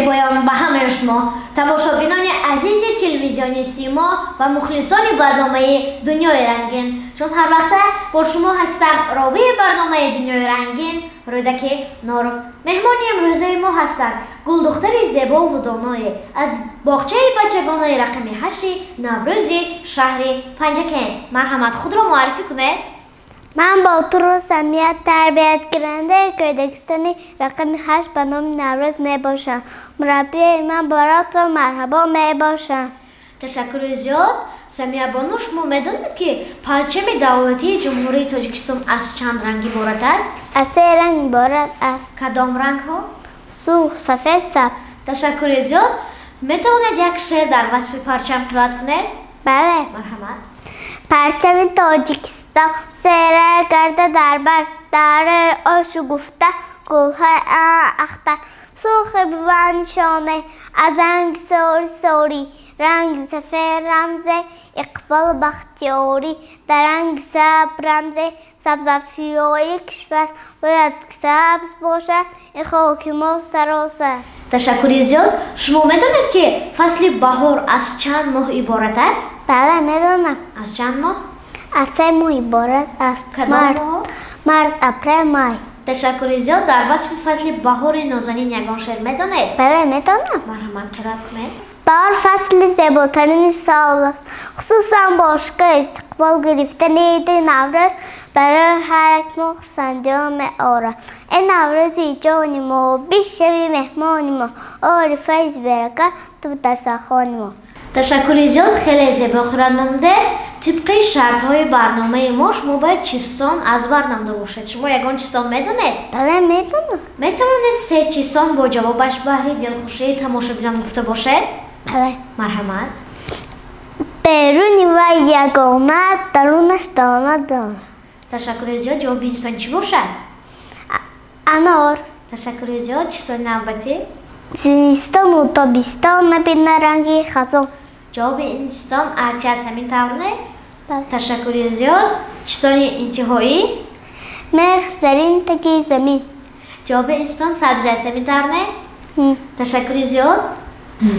زیبایان به همه شما تماشابینان عزیز تلویزیونی سیما و مخلصان برنامه دنیای رنگین، چون هر وقت با شما هستم راوی برنامه دنیای رنگین رودک نور. مهمان امروزه ما هستند گل دختر زیبا و دانای از باغچه بچگانه رقم 8 نوروز شهر پنجکن. مرحمت خود را معرفی کنید. من با سمیت تربیت گرنده کودکستانی رقم 8 به نام نوروز می باشم. مربی من برات و مرحبا می باشم. تشکر زیاد. سمیه بانو شما میدانید که پرچم دولتی جمهوری تاجیکستان از چند رنگ عبارت است؟ از 3 رنگ عبارت است. کدام رنگ ها؟ سرخ، سفید، سبز. تشکر زیاد. میتوانید یک شعر در وصف پرچم قرائت کنید؟ بله. مرحبا. پرچم تاجیکستان سیره کرده در بر، در آشگفته گلهای اختر، سرخ بود نشانه از رنگ سوری، رنگ سفید رمز اقبال بختیاری، در رنگ سبز رمز سبزافیای کشور. باید سبز باشد این خاک ما سراسر. تشکر زیاد. شما میدانید که فصل بهار از چند ماه عبارت است؟ بله میدانم. از چند ماه؟ از 3 ماه عبارت است. کدام ماه؟ مارس، اپریل، مای. تشکر زیاد. در وصف فصل بهار نازنین یگان شعر میدانید؟ بله میدانم. مرحمت قرائت کنید. بهار فصل زیباترین سال است، خصوصا باشگاه استقبال گرفتن عید نوروز برای هر یک ما خرسندی می آورد. این نوروزی جان ما، بیشوی مهمان ما، آری فیض برکت تو در سخان ما. تشکر زیاد. خیلی زیبا خورد نموده. طبق شرط های برنامه ما شما باید چیستان از بر نموده باشید. شما یگان چیستان میدونید؟ بله میدونم. میتوانید 3 چیستان با جوابش بهر دلخوشی تماشابینان گفته باشید؟ بله. مرحمت. بیرونی و یگانه، درونش دانه دانه. تشکر زیاد. جواب اینستان چی باشد؟ انار. تشکر زیاد. چیستان نوبتی؟ زمستان و تابستان نبینه رنگی خزان. جواب اینستان ارچه از همین طورنه؟ بله. تشکر زیاد. چیستان انتهایی؟ میخ زرین تگی زمین. جواب اینستان سبز از همین طورنه؟ تشکر زیاد.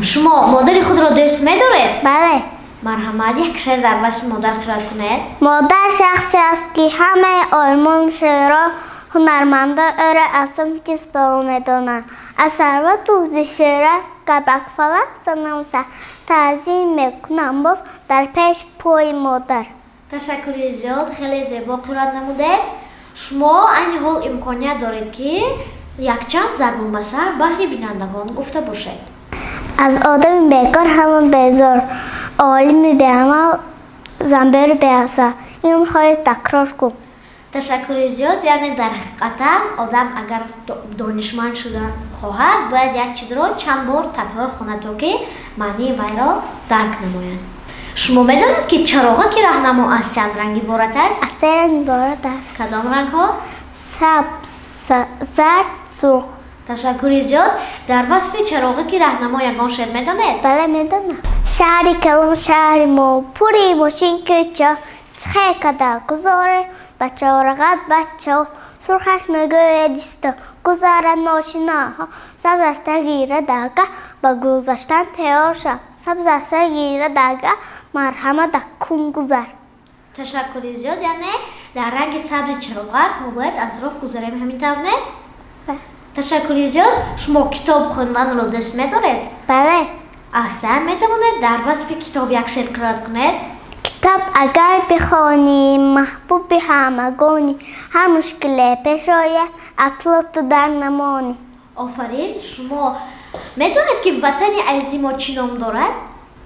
شما مادر خود را دوست می‌دارید؟ بله. مرحمت. یک شعر در وصف مادر قرائت کنید. مادر شخصی است که همه آرمان شعرها هنرمنده او را اصلا چیز به میدانند. از ثروت و شعر کبک فلک سنوسه تعظیم میکنم باز در پیش پای مادر. تشکر زیاد. خیلی زیبا قرائت نمودید. شما این حال امکانیت دارید که یک چند ضرب المثل بهر بینندگان گفته باشید. از آدم بیکار همان بیزار، عالم بیعمل زنبیر بیعصا. این خواهد تکرار کن. تشکر زیاد. یعنی در حقیقت آدم اگر دانشمند شدن خواهد باید یک چیز را چند بار تکرار کند تا که معنی وی را درک نماید. شما میدانید که چراغک راهنما از چند رنگ عبارت است؟ از 3 رنگ عبارت است. کدام رنگ ها؟ سبز، زرد، سرخ. تشکر زیاد. در وصف چراغک راهنما یگان شعر میدانید؟ بله میدانم. شهری کلان شهر ما پوری ماشین کوچه، چه کده گذاره بچه ها رقت بچه ها، سرخش میگوید دیستا گذارن ماشینا ها، سبزش تگیره دگه با گذاشتن تیار شد، سبزش تگیره دگه مرحمت دکون گذار. تشکر زیاد. یعنی در رنگ سبز چراغک ما باید از راه گذاریم همین طور نه؟ تشکر زیاد. شما کتاب خوندن را دوست می‌دارید؟ بله. احسن. میتوانید در وصف کتاب یک شعر قرائت کنید؟ کتاب اگر بخوانی محبوب همگانی، هر مشکل پیش آید اصلا تو در نمانی. آفرین. شما میدانید که وطن عزیز ما چی نام دارد؟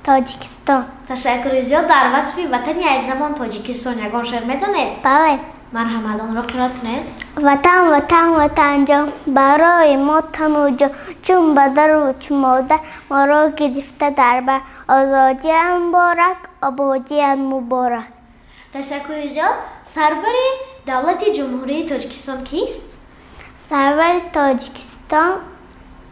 تاجیکستان. تشکر زیاد. در وصف وطن عزیزمان تاجیکستان یگان شعر میدانید؟ بله. مرحمت. آن را قرائت کنید. وطن وطن وطن جان برای ما تن و جان، چون بدر و چون مادر ما را گرفته در بر، آزادی مبارک آبادی مبارک. تشکر زیاد. سرور دولت جمهوری تاجیکستان کیست؟ سرور تاجیکستان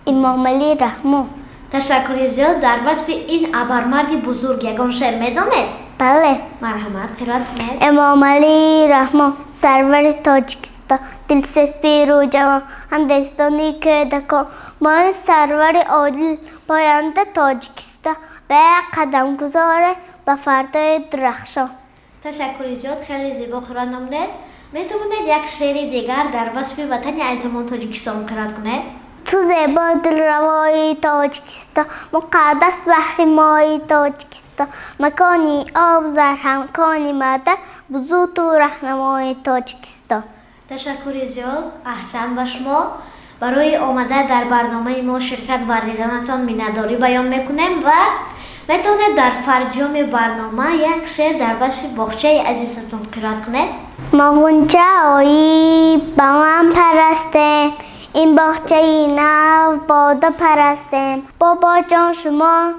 امام علی رحمان. تشکر زیاد. در وصف این ابرمرد بزرگ یگان شعر میدانید؟ بله. مرحمت. قرائت کنید. امام علی رحمان سرور تاجیکستان مختا دلسز پیرو جوان همدستانی که دکن ما سرور عادل پاینده تاجیکستان به قدم گذاره به فردای درخشان. تشکر زیاد، خیلی زیبا قرار نمودید. میتونید یک شعر دیگر در وصف وطن عزیزمون تاجیکستان قرار کنید؟ تو زیبا دلروای تاجیکستان، مقدس بحر مای تاجیکستان، مکانی آب زرهم کانی مادر بزرگ تو رهنمای تاجیکستان. تشکر زیاد، احسن به شما. برای آمده در برنامه ما شرکت ورزیدنتان میnnتداری بیان میکنیم و میتونید در فرجام برنامه یک شعر در وصف باغچه عزیزتون قرائت کنید؟ ما غنچه هایی با من پرستیم، این باغچه نو بادا پرستیم. بابا جان شما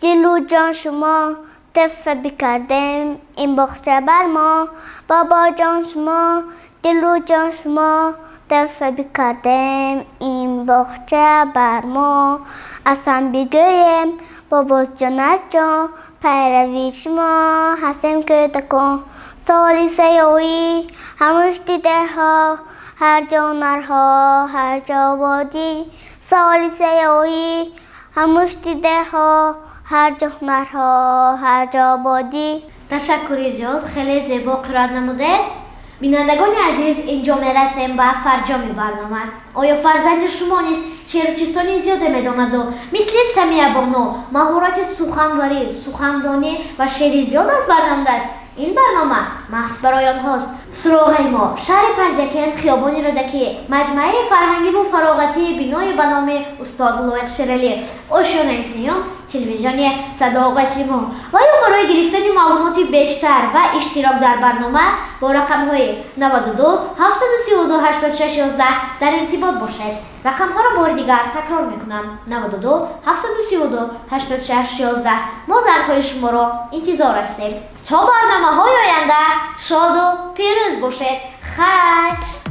جلو جان شما دفع بکردیم این باغچه بر ما. بابا جان شما جلو جان شما دفع بکردیم این باغچه بر ما. اصلا بگویم بابا جان از جان پیروی شما هستیم که دکن. سالی سیاهی همش دیده ها هر جا نرها هر جا وادی. سالی سیاهی همش دیده ها هر جا نرها هر جا وادی. تشکر زیاد، خیلی زیبا قرائت نمودید. بینندگان عزیز، اینجا میرسیم به فرجام برنامه. آیا فرزند شما نیز شعر و چیستانی زیاده میداند و مثل سمیه بانو مهارت سخنوری، سخندانی و شعری زیاد از برنامه است؟ این برنامه محض برای آنهاست. سراغ ما شهر پنجکند، خیابان رودکی، مجمع فرهنگی و فراغتی بینای به نام استاد لایق شیرالی، آشیانه اینسانیان، تلویزیون صدا آقای سیما. و یا برای گرفتن معلومات بیشتر و اشتراک در برنامه با رقم های 92 732 8611 در ارتباط باشید. رقم ها را بار دیگر تکرار میکنم: 92 732 8611. ما زنگ شما را انتظار هستیم. تا برنامه های آینده شاد و پیروز باشید. خیر.